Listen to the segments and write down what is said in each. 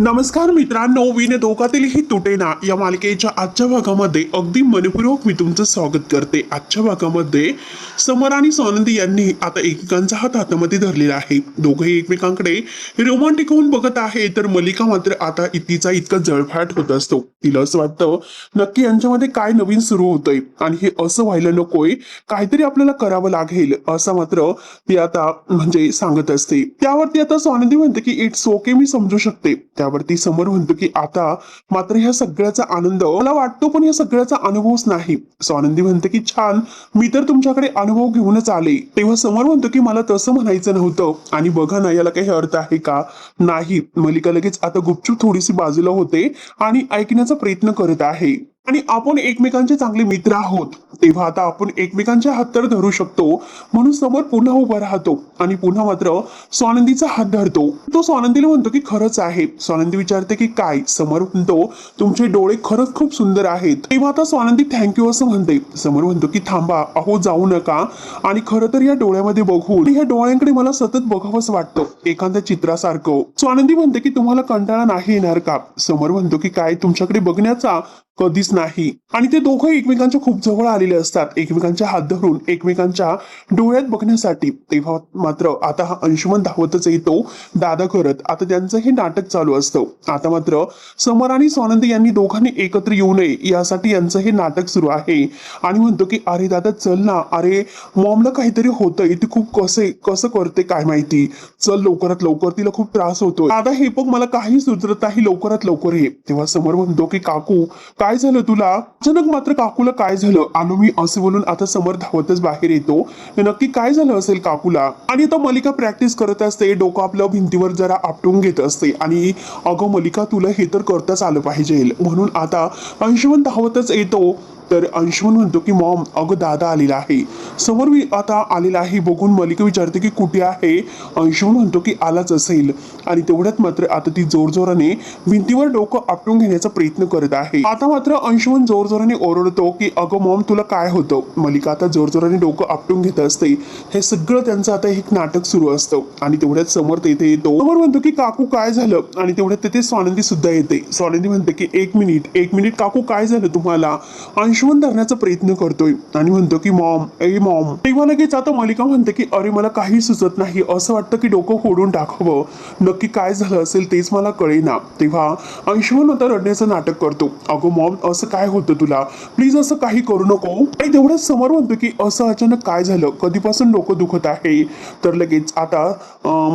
नमस्कार मित्रांनो, विन दोघातीलही तुटेना या मालिकेच्या आजच्या भागामध्ये अगदी मनपूर्वक मी तुमचं स्वागत करते. आजच्या भागामध्ये समर आणि स्वानंदी यांनी आता एकमेकांचा हात हातामध्ये धरलेला आहे. दोघेही एकमेकांकडे रोमॅन्टिक होऊन बघत आहे. तर मलिका मात्र आता तिचा इतका जळफाट होत असतो. तिला असं वाटतं नक्की यांच्यामध्ये काय नवीन सुरू होतंय आणि हे असं व्हायला नकोय, काहीतरी आपल्याला करावं लागेल असं मात्र ती आता म्हणजे सांगत असते. त्यावरती आता स्वानंदी म्हणते की इट्स ओके, मी समजू शकते. त्यावरती समर म्हणतो की आता मात्र ह्या सगळ्याचा आनंद मला वाटतो, पण या सगळ्याचा अनुभवच नाही. स्वानंदी म्हणते की छान, मी तर तुमच्याकडे अनुभव घेऊनच आले. तेव्हा समर म्हणतो की मला तसं म्हणायचं नव्हतं. आणि बघा ना, याला काही अर्थ आहे का? नाही. मलिका लगेच आता गुपचूप थोडीशी बाजूला होते आणि ऐकण्याचा प्रयत्न करत आहे. आणि आपण एकमेकांचे चांगले मित्र आहोत, तेव्हा आता आपण एकमेकांच्या हात तर धरू शकतो. म्हणून समोर पुन्हा उभा राहतो आणि पुन्हा मात्र स्वानंदीचा हात धरतो. तो स्वानंदीला म्हणतो की खरंच आहे. स्वानंदी विचारते की काय? समर म्हणतो तुमचे डोळे खरंच खूप सुंदर आहेत. तेव्हा आता स्वानंदी थँक्यू असं म्हणते. समर म्हणतो की थांबा, अहो जाऊ नका. आणि खरं तर या डोळ्यामध्ये बघून ह्या डोळ्यांकडे मला सतत बघावंच वाटतं, एखाद्या चित्रासारखं. स्वानंदी म्हणते की तुम्हाला कंटाळा नाही येणार का? समर म्हणतो की काय, तुमच्याकडे बघण्याचा कधीच नाही. आणि ते दोघं एकमेकांच्या खूप जवळ आलेले असतात, एकमेकांच्या हात धरून एकमेकांच्या डोळ्यात बघण्यासाठी. तेव्हा मात्र आता हा अंशुमन धावतच येतो दादा करत. आता त्यांचं हे नाटक चालू असतं. आता मात्र समर आणि स्वानंदी यांनी दोघांनी एकत्र येऊ नये यासाठी यांचं हे नाटक सुरू आहे. आणि म्हणतो की अरे दादा चल ना, अरे मॉमला काहीतरी होतंय, ती खूप कसं करते काय माहिती, चल लवकरात लवकर, तिला खूप त्रास होतो. दादा हे बघ, मला काही सुचत नाही, लवकरात लवकर ये. तेव्हा समर म्हणतो की काकू काय झालं तुला? अचानक मात्र काकूला काय झालं? आणू मी असं बोलून आता समर धावतच बाहेर येतो. नक्की काय झालं असेल काकूला? आणि आता मलिका प्रॅक्टिस करत असते, डोकं आपलं भिंतीवर जरा आपटून घेत असते. आणि अगं मलिका, तुला हे तर करताच आलं पाहिजे. म्हणून आता अंशुमन धावतच येतो. तर अंशुमन म्हणतो की मॉम, अगं दादा आलेला आहे. समोर मी आता आलेला आहे बघून मलिका विचारते की कुठे आहे? अंशुमन म्हणतो की आलाच असेल. आणि तेवढ्यात मात्र आता ती जोरजोराने भिंतीवर डोकं आपटून घेण्याचा प्रयत्न करत आहे. आता मात्र अंशुमन जोरजोराने ओरडतो की अगं मॉम, तुला काय होतं? मलिका आता जोरजोराने डोकं आपटून घेत असते. हे सगळं त्यांचं आता एक नाटक सुरू असतं. आणि तेवढ्यात समोर तेथे येतो. समोर म्हणतो की काकू काय झालं? आणि तेवढ्यात तेथे स्वानंदी सुद्धा येते. स्वानंदी म्हणते की एक मिनिट काकू, काय झालं तुम्हाला? अंशुमन धरण्याचा प्रयत्न करतोय आणि म्हणतो की मॉम, ए मॉम. तेव्हा लगेच आता मलिका म्हणते की अरे मला काही सुचत नाही, असं वाटतं की डोकं फोडून टाकावं. नक्की काय झालं असेल तेच मला कळेना. तेव्हा अंशुमन आता रडण्याचं नाटक करतो. अगं मॉम, असं काय होतं तुला? प्लीज असं काही करू नको. आणि तेवढ्याच समोर म्हणतो की असं अचानक काय झालं? कधीपासून डोकं दुखत आहे? तर लगेच आता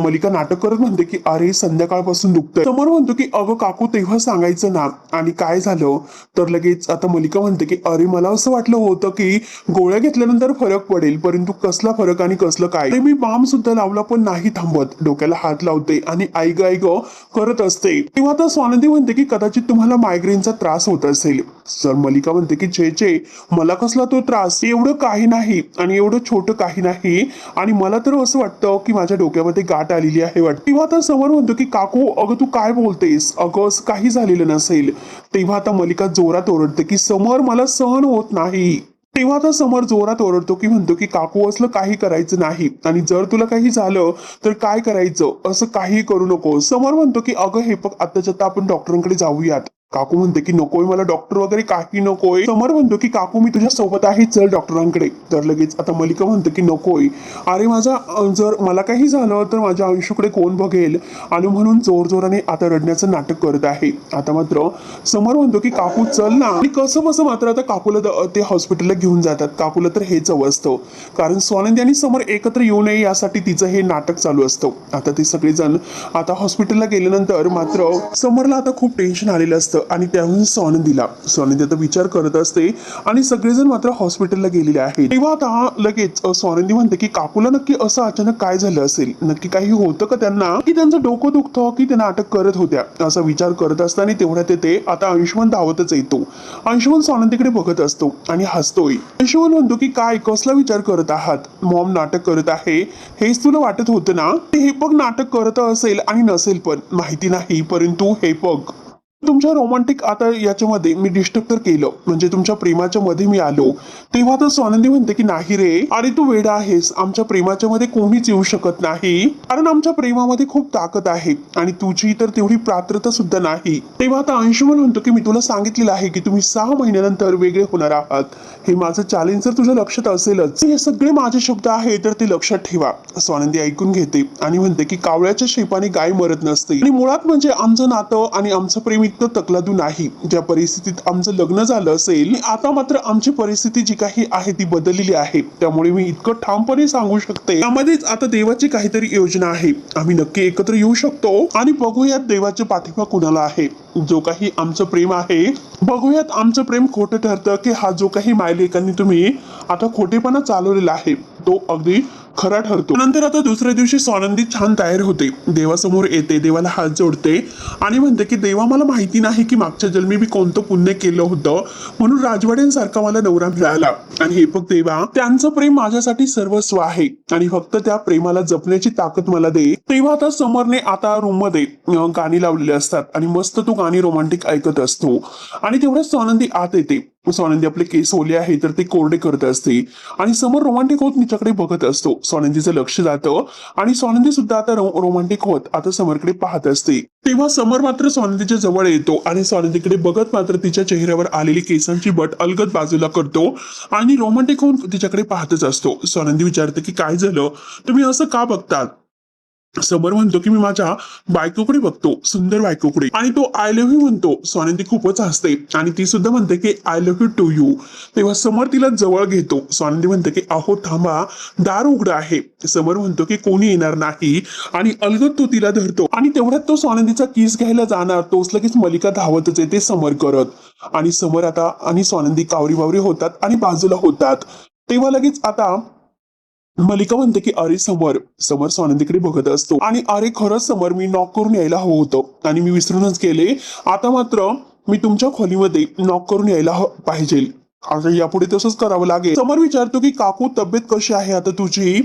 मलिका नाटक करत म्हणते की अरे संध्याकाळपासून दुखतंय. समोर म्हणतो की अगं काकू, तेव्हा सांगायचं ना. आणि काय झालं? तर लगेच आता मलिका म्हणते की अरे मला असं वाटलं होतं की गोळ्या घेतल्यानंतर फरक पडेल, परंतु कसला फरक आणि कसलं काय? मी बाम सुद्धा लावला पण नाही थांबत. डोक्याला हात लावते आणि आई ग करत असते. तेव्हा आता स्वानंदी म्हणते की कदाचित तुम्हाला मायग्रेनचा त्रास होत असेल. सर मलिका म्हणते की छे, मला कसला तो त्रास? एवढं काही नाही आणि एवढं छोटं काही नाही. आणि मला तर असं वाटतं की माझ्या डोक्यामध्ये गाठ आलेली आहे वाटतं. तेव्हा आता समोर म्हणतो की काकू, अगं तू काय बोलतेस? अगं असं काही झालेलं नसेल. तेव्हा आता मलिका जोरात ओरडते की समोर, मला सहन होत नाही. तेव्हा आता समोर जोरात ओरडतो की म्हणतो की काकू, असलं काही करायचं नाही. आणि जर तुला काही झालं तर काय करायचं? असं काही करू नको. समोर म्हणतो की अगं हे बघ, आत्ताच्या आता आपण डॉक्टरांकडे जाऊयात. काकू म्हणते की नकोय, मला डॉक्टर वगैरे काही नकोय. समोर म्हणतो की काकू, मी तुझ्या सोबत आहे, चल डॉक्टरांकडे. तर लगेच आता मलिका म्हणते की नकोय. अरे जर मला काही झालं तर माझ्या अंशूकडे कोण बघेल? आणि म्हणून जोरजोराने आता रडण्याचं नाटक करत आहे. आता मात्र समोर म्हणतो की काकू चल ना. आणि कसं बसं मात्र आता काकूला ते हॉस्पिटलला घेऊन जातात. काकूला तर हेच हवं असतं, कारण स्वानंदी आणि समोर एकत्र येऊ नये यासाठी तिचं हे नाटक चालू असतं. आता ते सगळेजण आता हॉस्पिटलला गेल्यानंतर मात्र समोरला आता खूप टेन्शन आलेलं असतं. आणि त्याहून स्वानंदी आता विचार करत असते. आणि सगळेजण मात्र हॉस्पिटलला गेलेले आहेत. तेव्हा आता लगेच स्वानंदी म्हणते की काकूला नक्की असं अचानक काय झालं असेल? नक्की काही होतं का त्यांना, की त्यांचं डोकं दुखतं, की ते नाटक करत होत्या? असा विचार करत असताना तेवढ्यात येते आता अंशुमन धावतच येतो. अंशुमन स्वानंदीकडे बघत असतो आणि हसतोय. अंशुमन म्हणतो की काय, कसला विचार करत आहात? मॉम नाटक करत आहे हेच तुला वाटत होतं ना? हे बघ, नाटक करत असेल आणि नसेल पण माहिती नाही, परंतु हे बघ, तुमच्या रोमांटिक आता याच्यामध्ये मी डिस्टर्ब तर केलं, म्हणजे तुमच्या प्रेमाच्या मध्ये मी आलो, तेव्हा तर स्वानंदी म्हणते की नाही रे, अरे तू वेडा आहेस, आमच्या प्रेमाच्या मध्ये कोणीच येऊ शकत नाही, कारण आमच्या प्रेमामध्ये खूप ताकद आहे आणि तुझी तर तेवढी पात्रता सुद्धा नाही. तेव्हा आता अंशुमन म्हणतो की मी तुला सांगितलेलं आहे की तुम्ही 6 महिन्यानंतर वेगळे होणार आहात, हे माझं चॅलेंज जर तुझ्या लक्षात असेलच, हे सगळे माझे शब्द आहे तर ते लक्षात ठेवा. स्वानंदी ऐकून घेते आणि म्हणते की कावळ्याच्या शेपाने गाय मरत नसते, आणि मुळात म्हणजे आमचं नातं आणि आमचं प्रेम इतकं तकलादू नाही. ज्या परिस्थितीत आमचं लग्न झालं असेल, आता मात्र आमची परिस्थिती जी काही आहे ती बदललेली आहे, त्यामुळे मी इतकं ठामपणे सांगू शकते, त्यामध्येच आता देवाची काहीतरी योजना आहे. आम्ही नक्की एकत्र येऊ शकतो आणि बघूयात देवाच्या पाठिंबा कुणाला आहे. जो काही आमचं प्रेम आहे, बघूयात आमचं प्रेम खोटं ठरतं की हा जो काही मायलेकांनी तुम्ही आता खोटेपणा चालवलेला आहे तो अगदी खरा ठरतो. नंतर आता दुसऱ्या दिवशी स्वानंदी छान तयार होते, देवासमोर येते, देवाला हात जोडते आणि म्हणते की देवा, मला माहिती नाही की मागच्या जन्मी मी कोणतं पुण्य केलं होतं म्हणून राजवाड्यांसारखा मला नवरा मिळाला, आणि हे फक्त देवा, त्यांचं प्रेम माझ्यासाठी सर्वस्व आहे आणि फक्त त्या प्रेमाला जपण्याची ताकद मला दे. तेव्हा आता समरने आता रूम मध्ये गाणी लावलेली असतात आणि मस्त तो गाणी रोमांटिक ऐकत असतो, आणि तेवढ्याच स्वानंदी आत येते. स्वानंदी आपले केस ओले आहे तर ते कोरडे करत असते आणि समोर रोमांटिक होत तिच्याकडे बघत असतो. स्वानंदीचं लक्ष जातं आणि स्वानंदी सुद्धा आता रोमांटिक होत आता समरकडे पाहत असते. तेव्हा समर मात्र स्वानंदीच्या जवळ येतो आणि स्वानंदीकडे बघत मात्र तिच्या चेहऱ्यावर आलेली केसांची बट अलगद बाजूला करतो आणि रोमांटिक होऊन तिच्याकडे पाहतच असतो. स्वानंदी विचारते की काय झालं, तुम्ही असं का बघतात? समर म्हणतो की मी माझ्या बायकोकडे बघतो, सुंदर बायकोकडे, आणि तो आय लव्ह यू म्हणतो. स्वानंदी खूपच हसते आणि ती सुद्धा म्हणते की I love you too you. तेव्हा समर तिला जवळ घेतो. स्वानंदी म्हणते की अहो थांबा, दार उघडं आहे. समर म्हणतो की कोणी येणार नाही आणि अलगद तो तिला धरतो, आणि तेवढ्यात तो स्वानंदीचा किस घ्यायला जाणार, तोच लगेच मलिका धावतच येते समर करत, आणि समर आता आणि स्वानंदी कावरी बावरी होतात आणि बाजूला होतात. तेव्हा लगेच आता मलिका म्हणते की अरे समर, समर स्वानंदीकडे बघत असतो आणि अरे खरंच समर, मी नॉक करून यायला हवं होतं आणि मी विसरूनच गेले. आता मात्र मी तुमच्या खोलीमध्ये नॉक करून यायला पाहिजे, आता यापुढे तसंच करावं लागेल. समर विचारतो की काकू तब्येत कशी आहे आता तुझी?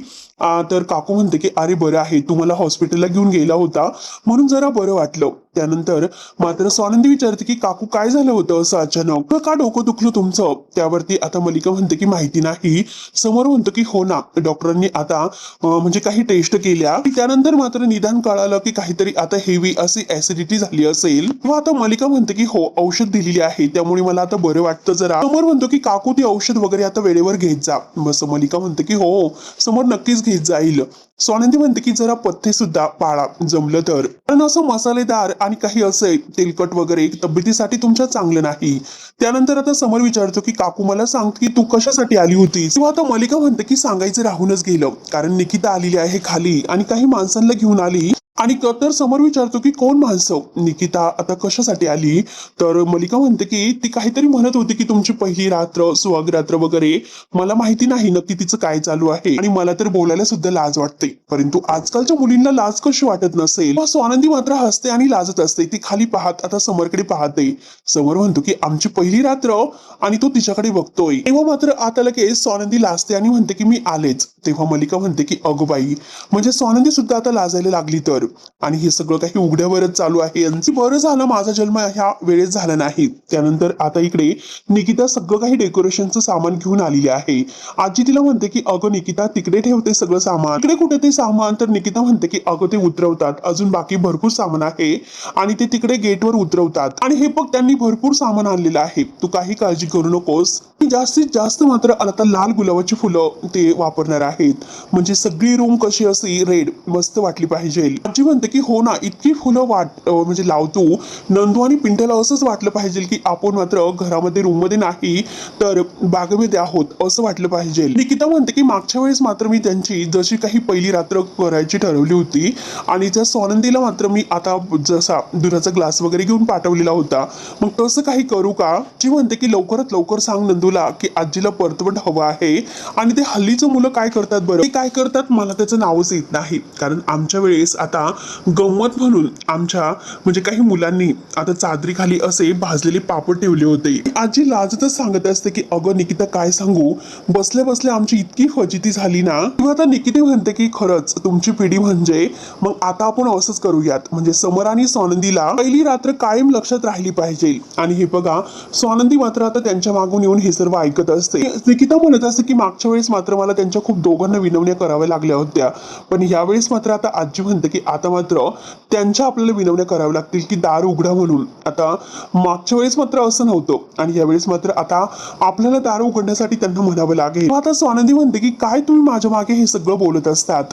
तर काकू म्हणते की अरे बरं आहे, तू मला हॉस्पिटलला घेऊन गेला होता म्हणून जरा बरं वाटलं. त्यानंतर मात्र स्वानंदी विचारते की काकू काय झालं होतं असं अचानक, का डोकं दुखलं तुमचं? त्यावरती आता मलिका म्हणते की माहिती नाही. समोर म्हणतो की हो ना, डॉक्टरांनी आता म्हणजे काही टेस्ट केल्या, त्यानंतर मात्र निदान कळालं की काहीतरी आता हेवी अशी ऍसिडिटी झाली असेल. किंवा आता मलिका म्हणते की हो, औषध दिलेली आहे त्यामुळे मला आता बरं वाटतं जरा. समोर म्हणतो की काकू ती औषध वगैरे आता वेळेवर घेत जा. बस मलिका म्हणते की हो समोर नक्कीच घेत जाईल. स्वानंदी म्हणते की जरा पथ्य सुद्धा पाळा जमलं तर, कारण असं मसालेदार आणि काही असं तेलकट वगैरे तब्येतीसाठी तुमच्या चांगलं नाही. त्यानंतर आता समर विचारतो की काकू मला सांग की तू कशासाठी आली होतीस? किंवा आता मलिका म्हणते की सांगायचं राहूनच गेलं, कारण निकिता आलेली आहे खाली आणि काही माणसांना घेऊन आली. आणि तर समोर विचारतो की कोण माणसं? निकिता आता कशासाठी आली? तर मलिका म्हणते की ती काहीतरी म्हणत होती की तुमची पहिली रात्र, सुहाग रात्र वगैरे, मला माहिती नाही नक्की तिचं काय चालू आहे आणि मला तर बोलायला सुद्धा लाज वाटते, परंतु आजकालच्या मुलींना लाज कशी वाटत नसेल. स्वानंदी मात्र हसते आणि लाजत असते. ती खाली पाहत आता समरकडे पाहते. समर म्हणतो की आमची पहिली रात्र, आणि तो तिच्याकडे बघतोय. तेव्हा मात्र आता लगेच स्वानंदी लाजते आणि म्हणते की मी आलेच. तेव्हा मलिका म्हणते की अगो बाई, म्हणजे स्वानंदी सुद्धा आता लाजायला लागली तर, आणि हे सगळं काही उघड्यावरच चालू आहे. बरं झालं माझा जन्म ह्या वेळेस झाला नाही. त्यानंतर आता इकडे निकिता सगळं काही डेकोरेशनचं सामान घेऊन आलेली आहे. आजी तिला म्हणते की अगं निकिता तिकडे ठेवते सगळं सामान, इकडे कुठे ते सामान? तर निकिता म्हणते की अगं ते उतरवतात, अजून बाकी भरपूर सामान आहे आणि ते तिकडे गेटवर उतरवतात, आणि हे बघ त्यांनी भरपूर सामान आणलेलं आहे, तू काही काळजी करू नकोस. जास्तीत जास्त मात्र आता लाल गुलाबाची फुलं ते वापरणार आहेत, म्हणजे सगळी रूम कशी अशी रेड मस्त वाटली पाहिजे. आजी म्हणते की हो ना, इतकी फुलं म्हणजे लावतो नंदू आणि पिंट्याला असंच वाटलं पाहिजे की आपण मात्र घरामध्ये रूम मध्ये नाही तर बागेमध्ये आहोत असं वाटलं पाहिजे. निकिता म्हणते की मागच्या वेळेस मात्र मी त्यांची जशी काही पहिली रात्र करायची ठरवली होती आणि त्या स्वानंदीला मात्र मी आता जसा दुधाचा ग्लास वगैरे घेऊन पाठवलेला होता, मग तसं काही करू का? जी म्हणते की लवकरात लवकर सांग नंदूला की आजीला परतवट हवं आहे. आणि ते हल्लीचं मुलं काय करतात बरं, ते काय करतात मला त्याचं नावच येत नाही, कारण आमच्या वेळेस आता आता गंमत म्हणून आमच्या म्हणजे काही मुलांनी आता चादरी खाली असे भाजलेले पापड ठेवले होते. आजी लाजतच सांगत असते की अगं निकिता काय सांगू, बसल्या बसल्या आमची इतकी फजिती झाली ना. किंवा आता निकिता म्हणते की खरंच तुमची पिढी म्हणजे मग आता आपण असंच करूयात, म्हणजे समर आणि स्वानंदीला पहिली रात्र कायम लक्षात राहिली पाहिजे. आणि हे बघा स्वानंदी मात्र आता त्यांच्या मागून येऊन हे सर्व ऐकत असते. निकिता म्हणत असते की मागच्या वेळेस मात्र मला त्यांच्या खूप दोघांना विनवण्या कराव्या लागल्या होत्या, पण यावेळेस मात्र आता आजी म्हणते की आता मात्र त्यांच्या आपल्याला विनवण्या कराव्या लागतील की दार उघडा म्हणून. आता मागच्या वेळेस मात्र असं नव्हतं आणि यावेळेस मात्र आता आपल्याला दार उघडण्यासाठी त्यांना म्हणावं लागेल. आता स्वानंदी म्हणते की काय तुम्ही माझ्या मागे हे सगळं बोलत असतात.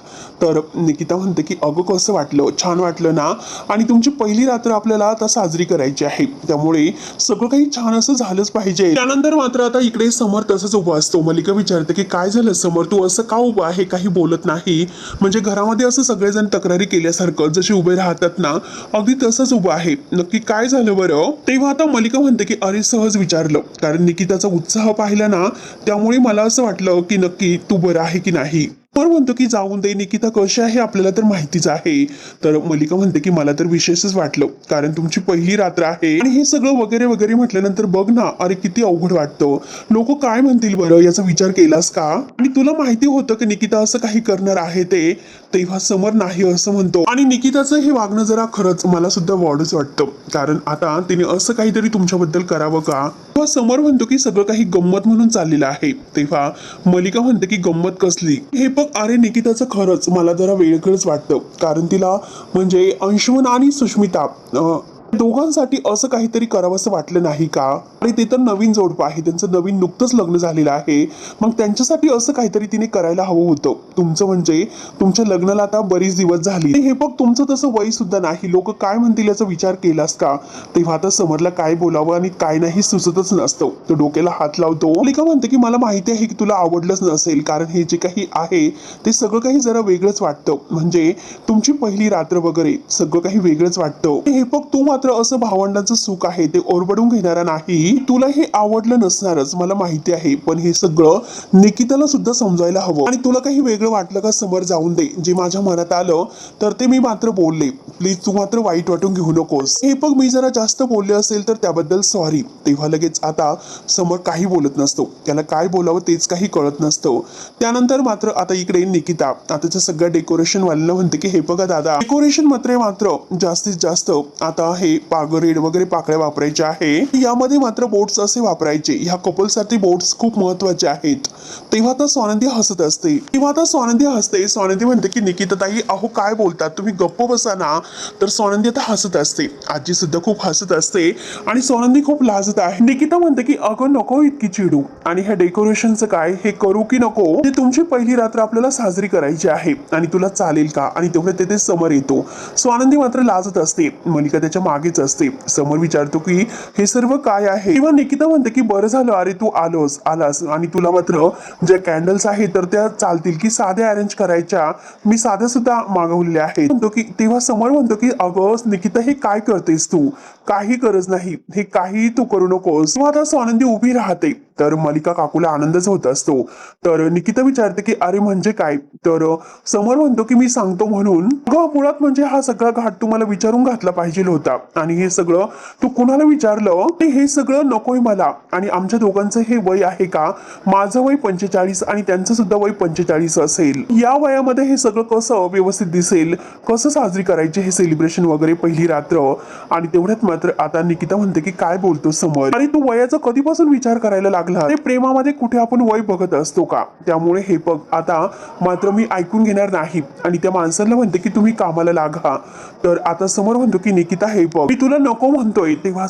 तर निकिता म्हणते की अगं कसं वाटलं, छान वाटलं ना, आणि तुमची पहिली रात्र आपल्याला आता साजरी करायची आहे, त्यामुळे सगळं काही छान असं झालंच पाहिजे. त्यानंतर मात्र आता इकडे समर तसंच उभा असतो. मलिका विचारते की काय झालं समर, तू असं का उभा आहे, काही बोलत नाही. म्हणजे घरामध्ये असं सगळेजण तक्रारी केल्यासारखं जसे उभे राहतात ना, अगदी तसंच उभं आहे, नक्की काय झालं बरं. तेव्हा आता मलिका म्हणते की अरे सहज विचारलं, कारण निकिताचा उत्साह पाहिला ना, त्यामुळे मला असं वाटलं की नक्की तू बरं आहे की नाही. पण म्हणतो की जाऊन दे, निकिता कशी आहे आपल्याला तर माहितीच आहे. तर मलिका म्हणते की मला तर विशेषच वाटलं, कारण तुमची पहिली रात्र आहे आणि हे सगळं वगैरे वगैरे म्हटल्यानंतर बघ ना, अरे किती अवघड वाटतं. लोक काय म्हणतील बरं याचा विचार केलास का, आणि तुला माहिती होतं की निकिता असं काही करणार आहे ते. तेव्हा समर नाही असं म्हणतो आणि निकिताचं हे वागणं जरा खरंच मला सुद्धा वॉर्डच वाटतं, कारण आता तिने असं काहीतरी तुमच्याबद्दल करावं का. तेव्हा समर म्हणतो की सगळं काही गंमत म्हणून चाललेलं आहे. तेव्हा मलिका म्हणते की गंमत कसली, हे बघ अरे निकिताचं खरंच मला जरा वेगळंच वाटतं, कारण तिला म्हणजे अंशुमन आणि सुष्मिता दोघांसाठी असं काहीतरी करावंसं वाटलं नाही का. आणि ते तर नवीन जोडपं आहे, त्यांचं नवीन नुकतंच लग्न झालेलं आहे, मग त्यांच्यासाठी असं काहीतरी तिने करायला हवं होतं. तुमचं म्हणजे तुमच्या लग्नाला आता बरीच दिवस झाली, हे बघ तुमचं तसं वय सुद्धा नाही, लोक काय म्हणतील याचा विचार केलास का. तेव्हा आता समरला काय बोलावं आणि काय नाही सुचतच नसतं. तो डोक्याला हात लावतो. मलिका म्हणते की मला माहिती आहे की तुला आवडलंच नसेल, कारण हे जे काही आहे ते सगळं काही जरा वेगळंच वाटतं, म्हणजे तुमची पहिली रात्र वगैरे सगळं काही वेगळंच वाटतं. हे बघ तू मात्र असं भावंडांचं सुख आहे ते ओरबडून घेणारा नाही, तुला हे आवडलं नसणारच मला माहिती आहे, पण हे सगळं निकिताला सुद्धा समजायला हवं. आणि तुला काही वेगळं वाटलं का समोर जाऊन दे, जे माझ्या मनात आलं तर ते मी मात्र बोलले, प्लीज तू मात्र वाईट वाटून घेऊ नकोस. हे बघ मी जरा जास्त बोलले असेल तर त्याबद्दल सॉरी. तेव्हा लगेच आता समोर काही बोलत नसतो, त्याला काय बोलावं तेच काही कळत नसतं. त्यानंतर मात्र आता इकडे निकिता आता सगळ्या डेकोरेशन वाल्यांना म्हणते की हे बघा दादा, डेकोरेशन मात्र जास्तीत जास्त आता हे रेड वगैरे पाकळ्या वापरायच्या आहे, यामध्ये मात्र बोट्स असे वापरायचे, ह्या कपलसाठी बोट्स खूप महत्वाचे आहेत. तेव्हा आता स्वानंदी हसत असते. स्वानंदी म्हणते की निकिता ताई अहो काय बोलतात तुम्ही, गप्प बसा ना. तर स्वानंदी आता हसत असते, आजी सुद्धा खूप हसत असते आणि स्वानंदी खूप लाजत आहे. निकिता म्हणते की अगं नको इतकी चिडू, आणि ह्या डेकोरेशनचं काय, हे करू की नको, ते तुमची पहिली रात्र आपल्याला साजरी करायची आहे आणि तुला चालेल का. आणि तेवढे तेथे समर येतो. स्वानंदी मात्र लाजत असते, मलिका त्याच्या मागेच असते. समर विचारतो की हे सर्व काय आहे. किंवा निकिता म्हणते की बरं झालं अरे तू आलास आणि तुला मात्र ज्या कॅन्डल्स आहेत तर त्या चालतील की साध्या अरेंज करायच्या, मी साध्या सुद्धा मागवलेल्या आहेत. म्हणतो की तेव्हा समर म्हणतो की अगं निकिता हे काय करतेस तू, काही गरज नाही, हे काही तू करू नकोस. तेव्हा आता स्वानंदी उभी राहते, तर मलिका काकूला आनंदच होत असतो. तर निकिता विचारते की अरे म्हणजे काय. तर समर म्हणतो की मी सांगतो म्हणून. मुळात म्हणजे हा सगळा घाट तुम्हाला विचारून घातला पाहिजे होता, आणि हे सगळं तू कुणाला विचारलं, हे सगळं नकोय मला. आणि आमच्या दोघांचं हे वय आहे का, माझं वय 45 आणि त्यांचं सुद्धा वय 45 असेल, या वयामध्ये हे सगळं कसं व्यवस्थित दिसेल, कसं साजरी करायचे हे सेलिब्रेशन वगैरे पहिली रात्र. आणि तेवढ्यात मात्र आता निकिता म्हणते की काय बोलतो समर, आणि तू वयाचा कधीपासून विचार करायला लागला, ते प्रेमामध्ये कुठे आपण वय बघत असतो का. त्यामुळे हे बघ आता मात्र मी ऐकून घेणार नाही, आणि त्या माणसाला म्हणते की तुम्ही कामाला लागा. तर आता समोर म्हणतो की निकिता हे बघ मी तुला नको म्हणतोय. तेव्हा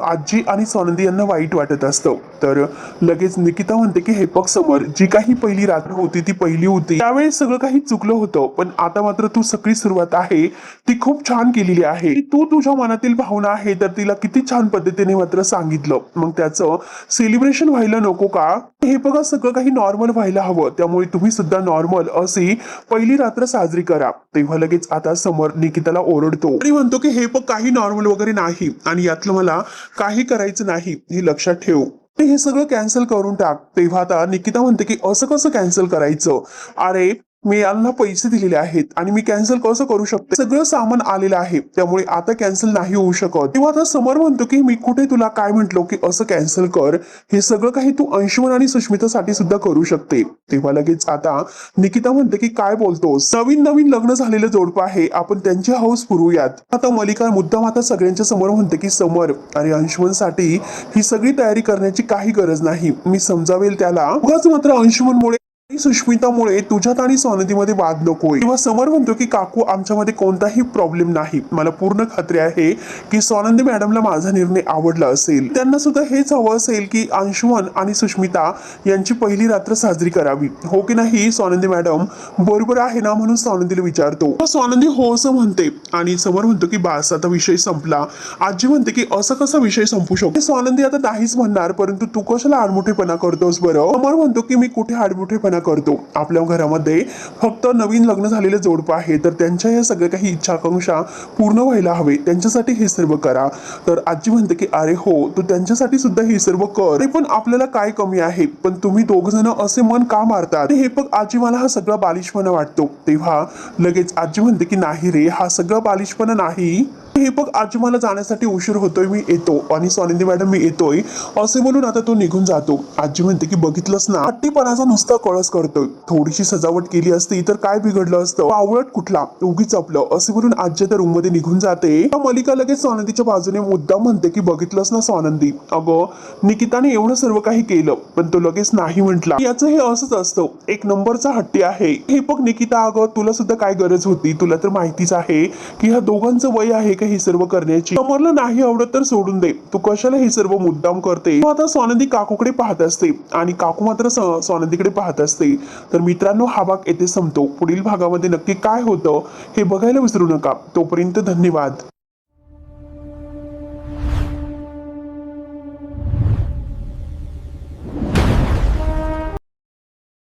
आजी आणि स्वानंदी यांना वाईट वाटत असतं. तर लगेच निकिता म्हणते की हे बघ समर, जी काही पहिली रात्र होती ती पहिली होती, त्यावेळेस सगळं काही चुकलं होतं, पण आता मात्र तू सगळी सुरुवात आहे ती खूप छान केलेली आहे. तू तुझ्या मनातील भावना आहे तर तिला किती छान पद्धतीने मात्र सांगितलं, मग त्याचं सेलिब्रेशन व्हायला नको का. हे बघा सगळं काही नॉर्मल व्हायला हवं, त्यामुळे तुम्ही सुद्धा नॉर्मल अशी पहिली रात्र साजरी करा. तेव्हा लगेच आता समोर निकिताला ओरडतो आणि म्हणतो की हे बघ काही नॉर्मल वगैरे नाही, आणि यातलं मला काही करायचं नाही, हे लक्षात ठेव, हे सगळं कॅन्सल करून टाक. तेव्हा आता निकिता म्हणते की असं कसं कॅन्सल करायचं, अरे मी यांना पैसे दिलेले आहेत आणि मी कॅन्सल कसं करू शकते? सगळं सामान आलेलं आहे, त्यामुळे आता कॅन्सल नाही होऊ शकत. तेव्हा आता समर म्हणतो की मी कुठे तुला काय म्हंटलो की असं कॅन्सल कर, हे सगळं काही तू अंशुमन आणि सुष्मितासाठी सुद्धा करू शकते. तेव्हा लगेच आता निकिता म्हणते की काय बोलतोस? नवीन नवीन लग्न झालेलं जोडपं आहे, आपण त्यांची हौस पुरवूयात. आता मलिका मुद्दाम आता सगळ्यांच्या समोर म्हणते की समर आणि अंशुमनसाठी ही सगळी तयारी करण्याची काही गरज नाही. मी समजावेल त्याला. उगाच मात्र अंशुमनमुळे आणि सुष्मितामुळे तुझ्यात आणि स्वानंदीमध्ये वाद नकोय. तेव्हा समर म्हणतो की काकू आमच्यामध्ये कोणताही प्रॉब्लेम नाही. मला पूर्ण खात्री आहे की स्वानंदी मॅडमला माझा निर्णय आवडला असेल. त्यांना सुद्धा हेच हवं असेल की अंशुमन आणि सुष्मिता यांची पहिली रात्र साजरी करावी. हो की नाही स्वानंदी मॅडम? बरोबर आहे ना? म्हणून स्वानंदीला विचारतो. स्वानंदी हो असं म्हणते आणि समर म्हणतो की बास आता विषय संपला. आजी म्हणते की असं कसा विषय संपू शकतो? स्वानंदी आता नाहीच म्हणणार, परंतु तू कशाला आडमुठेपणा करतोस बरं? समर म्हणतो की मी कुठे आडमुठेपणा करतो? आपल्या घरामध्ये फक्त नवीन लग्न झालेले जोडपं आहे, तर त्यांच्या या सगळ्या काही इच्छा आकांक्षा पूर्ण व्हायला हवे, त्यांच्यासाठी हे सर्व करा. तर आजी म्हणते की अरे हो, तू त्यांच्यासाठी सुद्धा हे सर्व कर, ते पण आपल्याला काय कमी आहे? पण तुम्ही दोघ जण असे मन का मारतात? हे बघ आजी, मला हा सगळा बालिशपणा वाटतो. तेव्हा लगेच आजी म्हणते की नाही रे, हा सगळा बालिशपणा नाही. हे बघ आजी, मला जाण्यासाठी उशीर होतोय, मी येतो. आणि स्वानंदी मॅडम मी येतोय असे बोलून आता तो निघून जातो. आजी म्हणते की बघितलंस ना, हट्टीपणाचा नुसता कळस करतोय. थोडीशी सजावट केली असती तर काय बिघडलं असतं? आवळत कुठला, उगीच आपलं, असे बोलून आजी त्या रूम मध्ये निघून जाते. मलिका लगेच स्वानंदीच्या बाजूने मुद्दाम म्हणते की बघितलंस ना स्वानंदी, अगं निकिताने एवढं सर्व काही केलं पण तो लगेच नाही म्हटला. याचं हे असंच असतं, एक नंबरचा हट्टी आहे. हे बघ निकिता, अगं तुला सुद्धा काय गरज होती? तुला तर माहितीच आहे की ह्या दोघांचं वय आहे का हे सर्व करण्याची. समरला नाही आवडत तर सोडून दे, तू कशाला हे सर्व मुद्दाम करते? आता स्वानंदी काकूकडे पाहत असते आणि काकू मात्र स्वानंदीकडे पाहत असते. तर मित्रांनो, हा भाग येथे संपतो. पुढील भागामध्ये नक्की काय होतं हे बघायला विसरू नका. तोपर्यंत धन्यवाद.